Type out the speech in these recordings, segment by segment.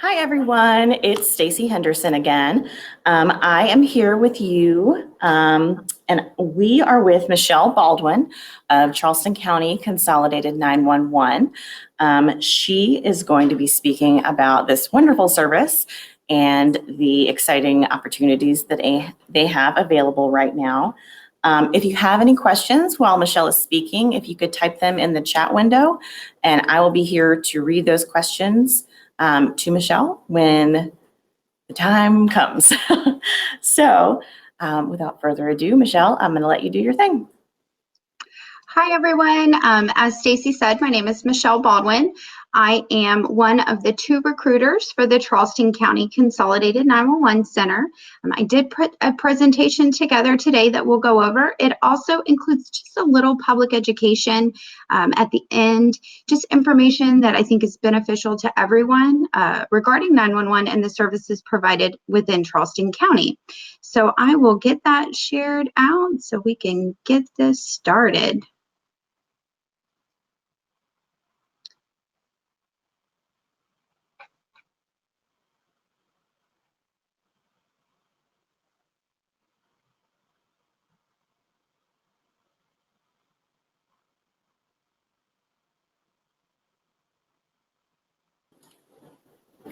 Hi, everyone. It's Stacy Henderson again. I am here with you, and we are with Michelle Baldwin of Charleston County Consolidated 911. She is going to be speaking about this wonderful service and the exciting opportunities that they have available right now. If you have any questions while Michelle is speaking, if you could type them in the chat window, and I will be here to read those questions to Michelle when the time comes. So without further ado, Michelle, I'm going to let you do your thing. Hi, everyone. As Stacy said, my name is Michelle Baldwin. I am one of the 2 recruiters for the Charleston County Consolidated 911 Center. I did put a presentation together today that we'll go over. It also includes just a little public education at the end, just information that I think is beneficial to everyone regarding 911 and the services provided within Charleston County. So I will get that shared out so we can get this started.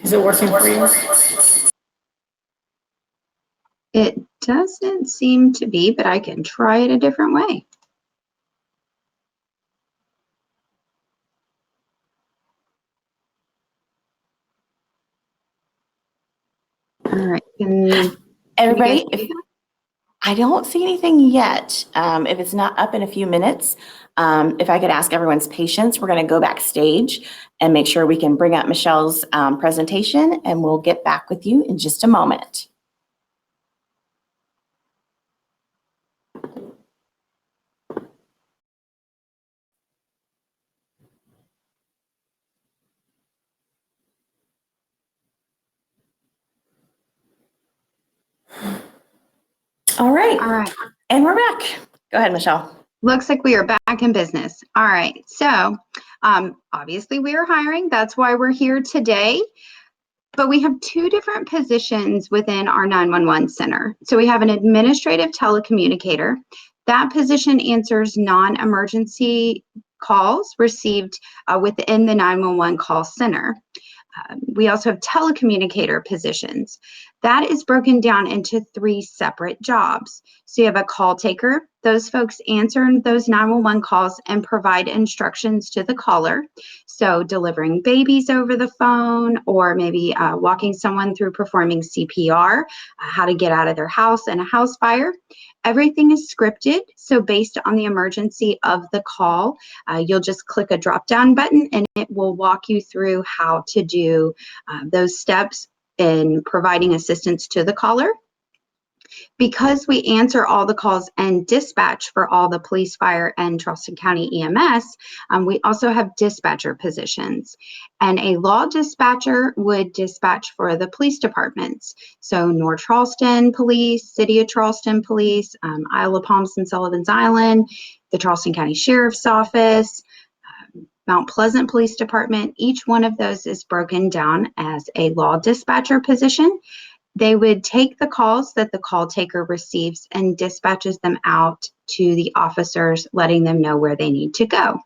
Is it working for you? It doesn't seem to be, but I can try it a different way. All right. Everybody, I don't see anything yet. If it's not up in a few minutes, if I could ask everyone's patience, we're going to go backstage and make sure we can bring up Michelle's presentation, and we'll get back with you in just a moment. All right. And we're back. Go ahead, Michelle. Looks like we are back in business. All right. So obviously we are hiring. That's why we're here today. But we have 2 different positions within our 911 center. So we have an administrative telecommunicator. That position answers non-emergency calls received within the 911 call center. We also have telecommunicator positions. That is broken down into 3 separate jobs. So you have a call taker. Those folks answer those 911 calls and provide instructions to the caller. So delivering babies over the phone, or maybe walking someone through performing CPR, how to get out of their house in a house fire. Everything is scripted. So based on the emergency of the call, you'll just click a drop-down button and it will walk you through how to do those steps in providing assistance to the caller. Because we answer all the calls and dispatch for all the police, fire, and Charleston County EMS, we also have dispatcher positions. And a law dispatcher would dispatch for the police departments. So North Charleston Police, City of Charleston Police, Isle of Palms and Sullivan's Island, the Charleston County Sheriff's Office, Mount Pleasant Police Department. Each one of those is broken down as a law dispatcher position. They would take the calls that the call taker receives and dispatches them out to the officers, letting them know where they need to go.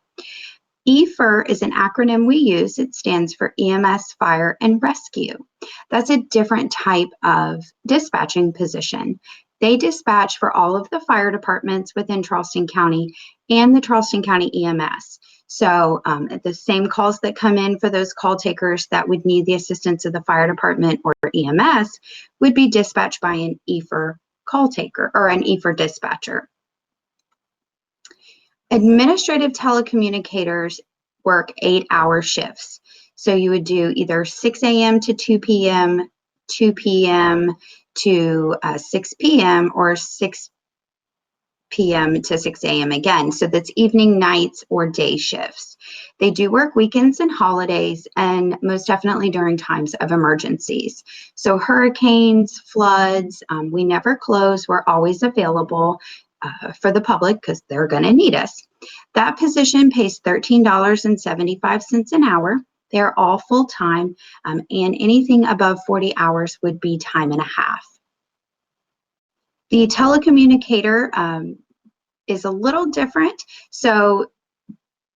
EFR is an acronym we use. It stands for EMS, Fire, and Rescue. That's a different type of dispatching position. They dispatch for all of the fire departments within Charleston County and the Charleston County EMS. So the same calls that come in for those call takers that would need the assistance of the fire department or EMS would be dispatched by an EFR call taker or an EFR dispatcher. Administrative telecommunicators work 8-hour shifts. So you would do either 6 a.m. to 2 p.m., 2 p.m. to 6 p.m., or 6 p.m. to 6 a.m. again. So that's evening, nights, or day shifts. They do work weekends and holidays, and most definitely during times of emergencies. So hurricanes, floods, we never close. We're always available for the public because they're going to need us. That position pays $13.75 an hour. They're all full-time, and anything above 40 hours would be time and a half. The telecommunicator is a little different. So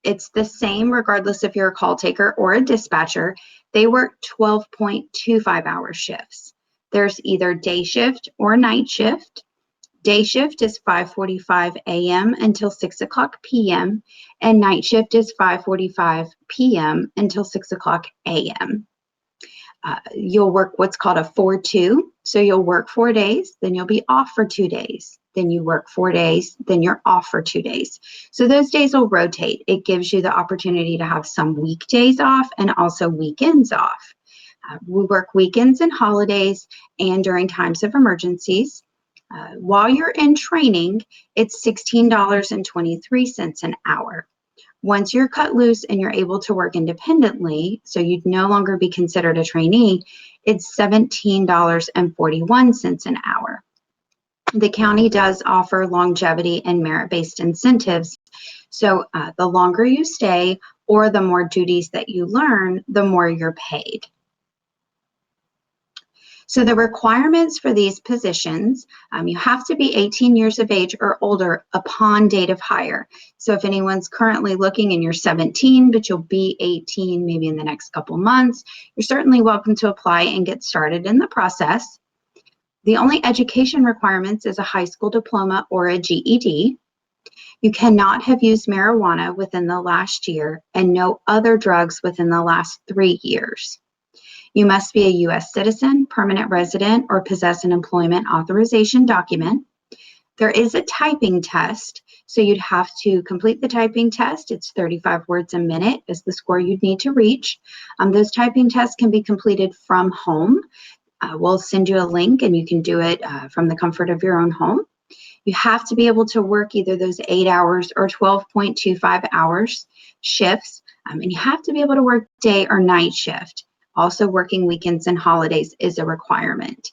it's the same regardless if you're a call taker or a dispatcher. They work 12.25-hour shifts. There's either day shift or night shift. Day shift is 5:45 a.m. until 6 o'clock p.m. and night shift is 5:45 p.m. until 6 o'clock a.m. You'll work what's called a 4-2. So you'll work 4 days, then you'll be off for 2 days. Then you work 4 days, then you're off for 2 days. So those days will rotate. It gives you the opportunity to have some weekdays off and also weekends off. We work weekends and holidays and during times of emergencies. While you're in training, it's $16.23 an hour. Once you're cut loose and you're able to work independently, so you'd no longer be considered a trainee, it's $17.41 an hour. The county does offer longevity and merit-based incentives. So the longer you stay or the more duties that you learn, the more you're paid. So the requirements for these positions, you have to be 18 years of age or older upon date of hire. So if anyone's currently looking and you're 17, but you'll be 18 maybe in the next couple months, you're certainly welcome to apply and get started in the process. The only education requirements is a high school diploma or a GED. You cannot have used marijuana within the last year and no other drugs within the last 3 years. You must be a U.S. citizen, permanent resident, or possess an employment authorization document. There is a typing test, so you'd have to complete the typing test. It's 35 words a minute is the score you'd need to reach. Those typing tests can be completed from home. We'll send you a link and you can do it from the comfort of your own home. You have to be able to work either those 8 hours or 12.25 hours shifts, and you have to be able to work day or night shift. Also, working weekends and holidays is a requirement.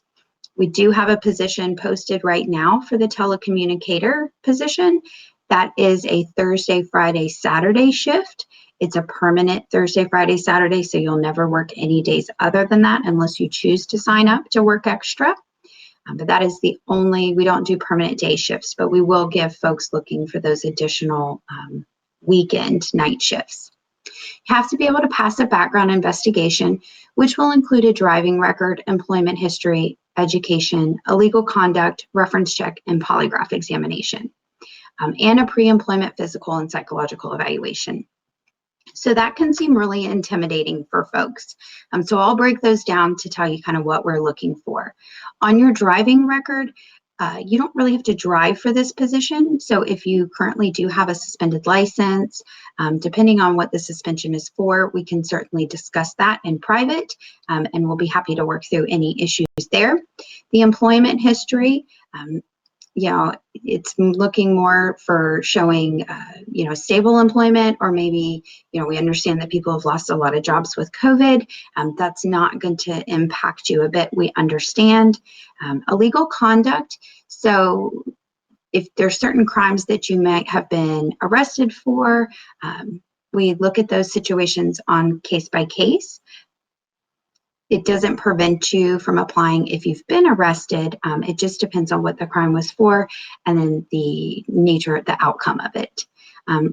We do have a position posted right now for the telecommunicator position. That is a Thursday, Friday, Saturday shift. It's a permanent Thursday, Friday, Saturday, so you'll never work any days other than that unless you choose to sign up to work extra. But that is the only, we don't do permanent day shifts, but we will give folks looking for those additional weekend night shifts. You have to be able to pass a background investigation, which will include a driving record, employment history, education, illegal conduct, reference check, and polygraph examination, and a pre-employment physical and psychological evaluation. So that can seem really intimidating for folks. So I'll break those down to tell you kind of what we're looking for. On your driving record, you don't really have to drive for this position. So if you currently do have a suspended license, depending on what the suspension is for, we can certainly discuss that in private, and we'll be happy to work through any issues there. The employment history, it's looking more for showing, stable employment, or maybe, we understand that people have lost a lot of jobs with COVID. That's not going to impact you a bit. We understand. Illegal conduct. So if there's certain crimes that you might have been arrested for, we look at those situations on case by case. It doesn't prevent you from applying if you've been arrested. It just depends on what the crime was for and then the nature of the outcome of it.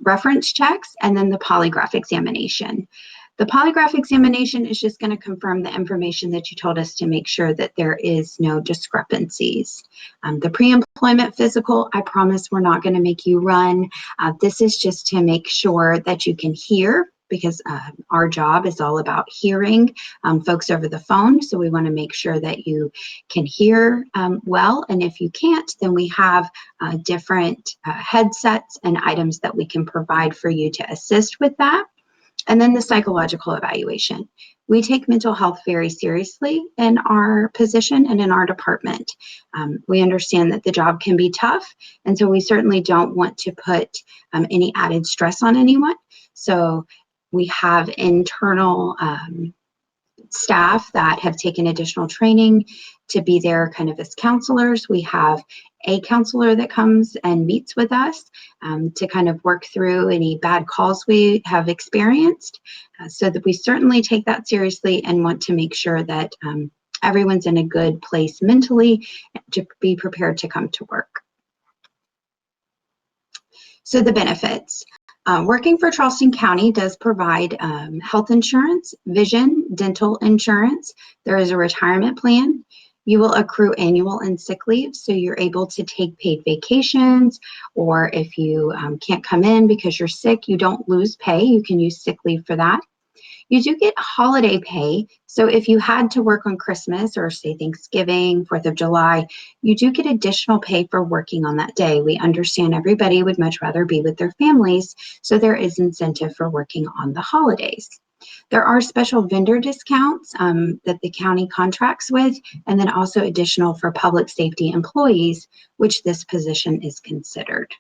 Reference checks and then the polygraph examination. The polygraph examination is just going to confirm the information that you told us to make sure that there is no discrepancies. The pre-employment physical, I promise we're not going to make you run. This is just to make sure that you can hear, because our job is all about hearing folks over the phone. So we want to make sure that you can hear well. And if you can't, then we have different headsets and items that we can provide for you to assist with that. And then the psychological evaluation. We take mental health very seriously in our position and in our department. We understand that the job can be tough, and so we certainly don't want to put any added stress on anyone. So we have internal staff that have taken additional training to be there kind of as counselors. We have a counselor that comes and meets with us to kind of work through any bad calls we have experienced, so that we certainly take that seriously and want to make sure that everyone's in a good place mentally to be prepared to come to work. So the benefits. Working for Charleston County does provide health insurance, vision, dental insurance. There is a retirement plan. You will accrue annual and sick leave, so you're able to take paid vacations, or if you can't come in because you're sick, you don't lose pay. You can use sick leave for that. You do get holiday pay, so if you had to work on Christmas or say Thanksgiving, 4th of July, you do get additional pay for working on that day. We understand everybody would much rather be with their families, so there is incentive for working on the holidays. There are special vendor discounts that the county contracts with, and then also additional for public safety employees, which this position is considered.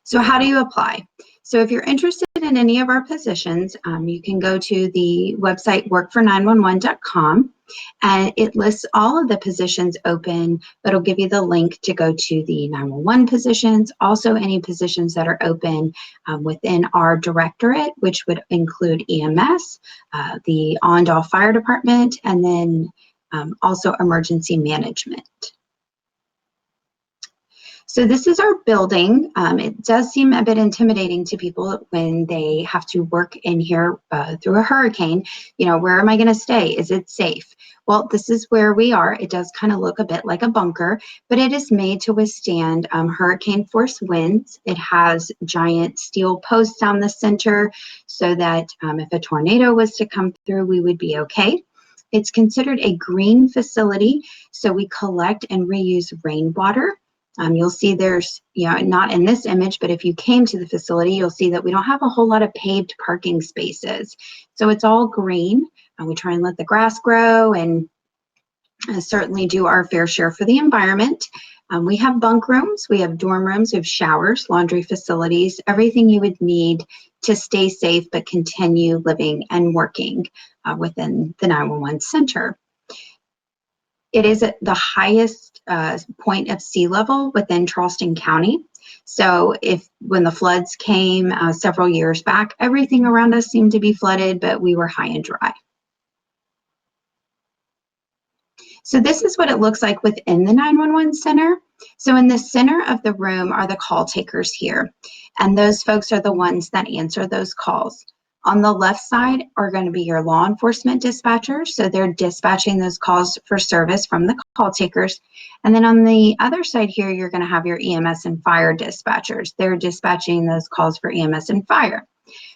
So how do you apply? So if you're interested in any of our positions, you can go to the website workfor911.com, and it lists all of the positions open, but it'll give you the link to go to the 911 positions, also any positions that are open within our directorate, which would include EMS, the Allendale Fire Department, and then also emergency management. So this is our building. It does seem a bit intimidating to people when they have to work in here through a hurricane. You know, where am I going to stay? Is it safe? Well, this is where we are. It does kind of look a bit like a bunker, but it is made to withstand hurricane force winds. It has giant steel posts down the center so that if a tornado was to come through, we would be okay. It's considered a green facility, so we collect and reuse rainwater. You'll see there's, you know, not in this image, but if you came to the facility, you'll see that we don't have a whole lot of paved parking spaces. So it's all green. We try and let the grass grow and certainly do our fair share for the environment. We have bunk rooms, we have dorm rooms, we have showers, laundry facilities, everything you would need to stay safe but continue living and working within the 911 center. It is at the highest point of sea level within Charleston County. So when the floods came several years back, everything around us seemed to be flooded, but we were high and dry. So this is what it looks like within the 911 center. So in the center of the room are the call takers here, and those folks are the ones that answer those calls. On the left side are going to be your law enforcement dispatchers. So they're dispatching those calls for service from the call takers. And then on the other side here, you're going to have your EMS and fire dispatchers. They're dispatching those calls for EMS and fire.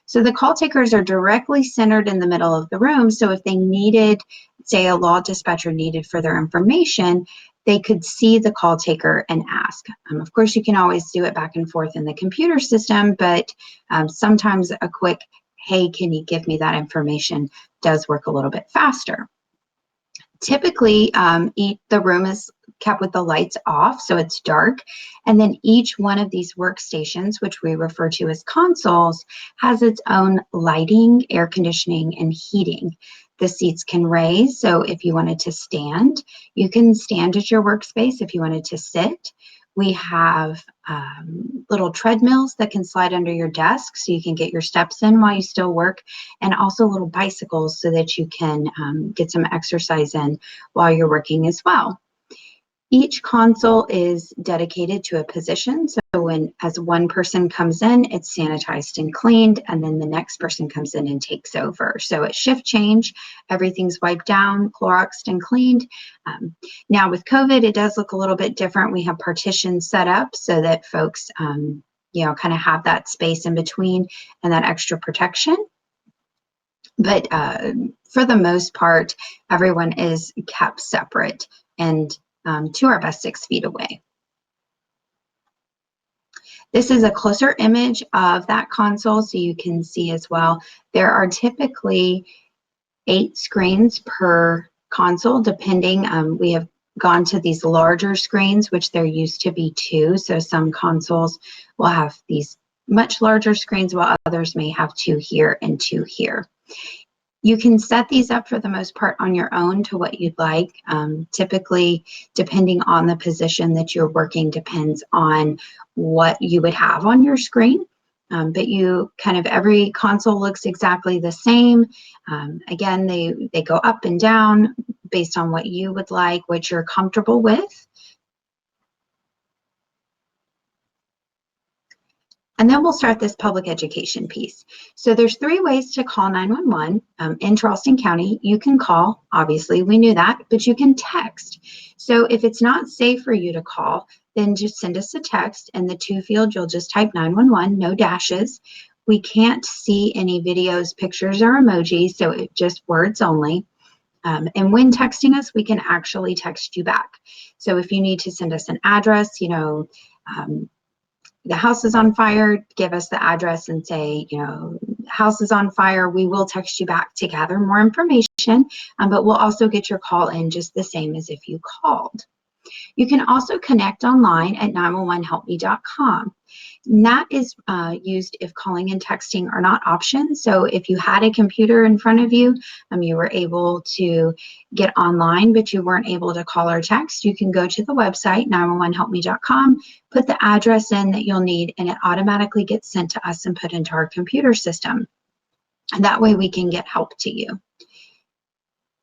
So the call takers are directly centered in the middle of the room. So if they needed, say a law dispatcher needed further information, they could see the call taker and ask. Of course, you can always do it back and forth in the computer system, but sometimes a quick, hey, can you give me that information, does work a little bit faster. Typically, the room is kept with the lights off, so it's dark. And then each one of these workstations, which we refer to as consoles, has its own lighting, air conditioning, and heating. The seats can raise, so if you wanted to stand, you can stand at your workspace. If you wanted to sit, we have little treadmills that can slide under your desk so you can get your steps in while you still work, and also little bicycles so that you can get some exercise in while you're working as well. Each console is dedicated to a position. So as one person comes in, it's sanitized and cleaned, and then the next person comes in and takes over. So at shift change, everything's wiped down, Cloroxed and cleaned. Now with COVID, it does look a little bit different. We have partitions set up so that folks, kind of have that space in between and that extra protection. But for the most part, everyone is kept separate and to our best 6 feet away. This is a closer image of that console so you can see as well. There are typically 8 screens per console, depending. We have gone to these larger screens, which there used to be 2. So some consoles will have these much larger screens while others may have 2 here and 2 here. You can set these up for the most part on your own to what you'd like. Typically, depending on the position that you're working, depends on what you would have on your screen. But you kind of, every console looks exactly the same. Again, they go up and down based on what you would like, what you're comfortable with. And then we'll start this public education piece. So there's 3 ways to call 911 in Charleston County. You can call, obviously we knew that, but you can text. So if it's not safe for you to call, then just send us a text. In the to field, you'll just type 911, no dashes. We can't see any videos, pictures, or emojis, so it's just words only. And when texting us, we can actually text you back. So if you need to send us an address, the house is on fire, give us the address and say, house is on fire. We will text you back to gather more information, but we'll also get your call in just the same as if you called. You can also connect online at 911helpme.com. And that is used if calling and texting are not options. So if you had a computer in front of you, you were able to get online, but you weren't able to call or text, you can go to the website, 911helpme.com, put the address in that you'll need, and it automatically gets sent to us and put into our computer system. And that way we can get help to you.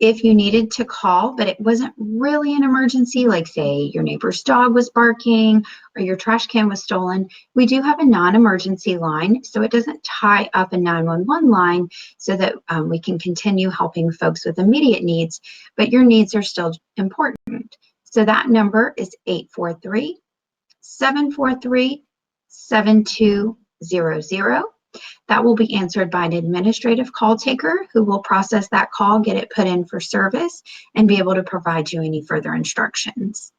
If you needed to call, but it wasn't really an emergency, like say your neighbor's dog was barking or your trash can was stolen, we do have a non-emergency line, so it doesn't tie up a 911 line so that we can continue helping folks with immediate needs, but your needs are still important. So that number is 843-743-7200. That will be answered by an administrative call taker who will process that call, get it put in for service, and be able to provide you any further instructions.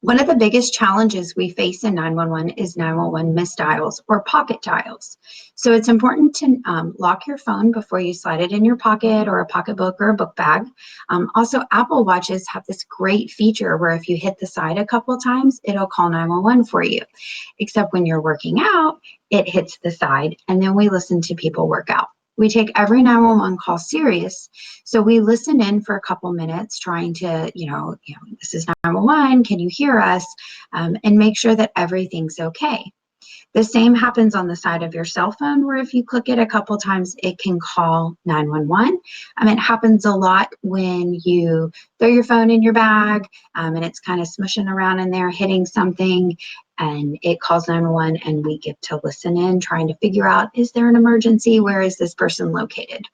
One of the biggest challenges we face in 911 is 911 missed dials or pocket dials. So it's important to lock your phone before you slide it in your pocket or a pocketbook or a book bag. Also, Apple Watches have this great feature where if you hit the side a couple times, it'll call 911 for you. Except when you're working out, it hits the side, and then we listen to people work out. We take every 911 call serious, so we listen in for a couple minutes trying to, this is 911, can you hear us? And make sure that everything's okay. The same happens on the side of your cell phone, where if you click it a couple times, it can call 911. It happens a lot when you throw your phone in your bag and it's kind of smushing around in there, hitting something, and it calls 911, and we get to listen in, trying to figure out, is there an emergency? Where is this person located?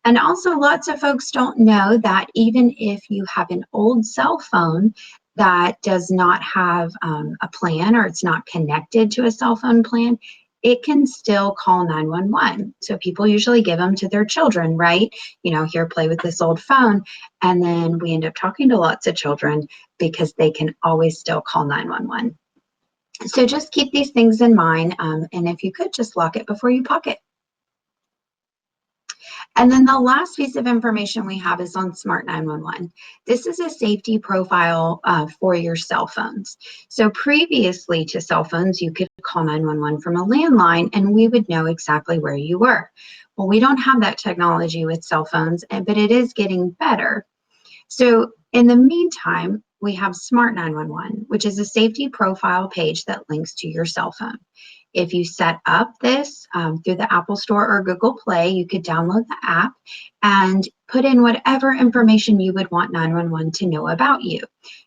And also, lots of folks don't know that even if you have an old cell phone that does not have a plan, or it's not connected to a cell phone plan, it can still call 911. So people usually give them to their children, right? Here, play with this old phone. And then we end up talking to lots of children because they can always still call 911. So just keep these things in mind. And if you could, just lock it before you pocket. And then the last piece of information we have is on Smart 911. This is a safety profile for your cell phones. So previously to cell phones, you could call 911 from a landline and we would know exactly where you were. Well, we don't have that technology with cell phones, but it is getting better. So in the meantime, we have Smart 911, which is a safety profile page that links to your cell phone. If you set up this through the Apple Store or Google Play, you could download the app and put in whatever information you would want 911 to know about you.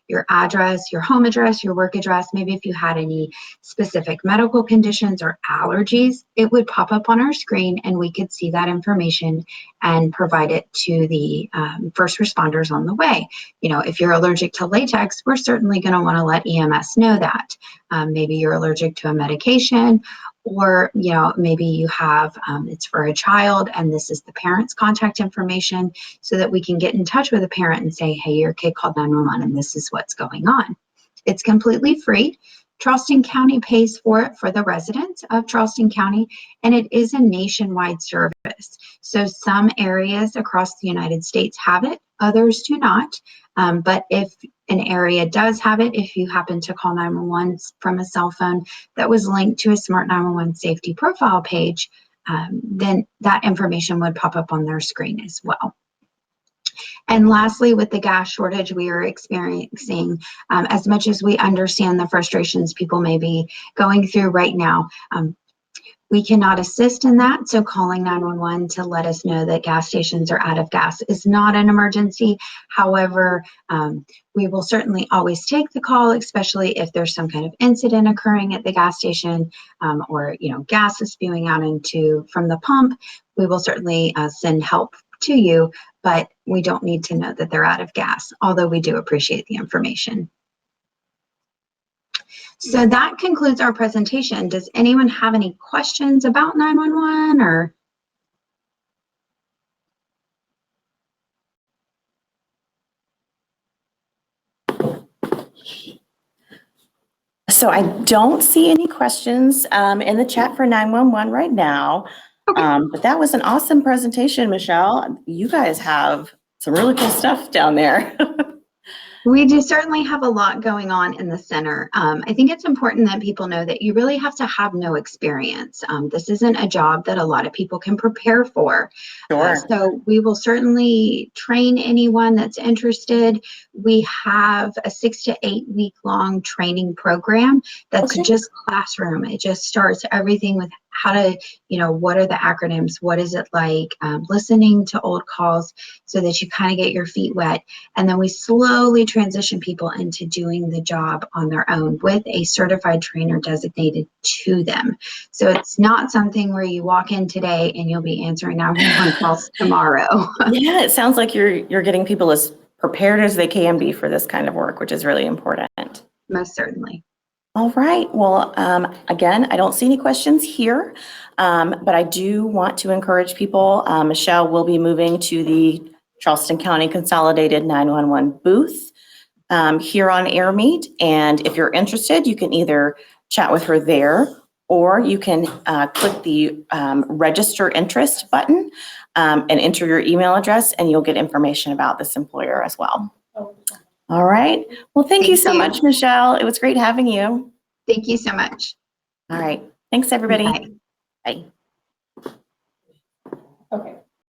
Your address, your home address, your work address, maybe if you had any specific medical conditions or allergies, it would pop up on our screen and we could see that information and provide it to the first responders on the way. If you're allergic to latex, we're certainly going to want to let EMS know that. Maybe you're allergic to a medication, or maybe you have it's for a child and this is the parent's contact information, so that we can get in touch with the parent and say, hey, your kid called 911 and this is what's going on. It's completely free. Charleston County pays for it for the residents of Charleston County, and it is a nationwide service. So some areas across the United States have it, others do not. But if an area does have it, if you happen to call 911 from a cell phone that was linked to a Smart 911 safety profile page, then that information would pop up on their screen as well. And lastly, with the gas shortage we are experiencing, as much as we understand the frustrations people may be going through right now, we cannot assist in that. So calling 911 to let us know that gas stations are out of gas is not an emergency. However, we will certainly always take the call, especially if there's some kind of incident occurring at the gas station, or gas is spewing out from the pump. We will certainly send help to you, but we don't need to know that they're out of gas, although we do appreciate the information. So that concludes our presentation. Does anyone have any questions about 911 or? So I don't see any questions in the chat for 911 right now. Okay. But that was an awesome presentation, Michelle. You guys have some really cool stuff down there. We do certainly have a lot going on in the center. I think it's important that people know that you really have to have no experience. This isn't a job that a lot of people can prepare for. Sure. So we will certainly train anyone that's interested. We have a 6 to 8 week long training program that's just classroom. It just starts everything with how to, what are the acronyms? What is it like? Listening to old calls so that you kind of get your feet wet. And then we slowly transition people into doing the job on their own with a certified trainer designated to them. So it's not something where you walk in today and you'll be answering 911 calls tomorrow. Yeah, it sounds like you're getting people as prepared as they can be for this kind of work, which is really important. Most certainly. All right. Well, again, I don't see any questions here, but I do want to encourage people. Michelle will be moving to the Charleston County Consolidated 911 booth here on AirMeet. And if you're interested, you can either chat with her there, or you can click the register interest button and enter your email address, and you'll get information about this employer as well. All right. Well, thank you so much, Michelle. It was great having you. Thank you so much. All right. Thanks, everybody. Bye. Bye. Okay.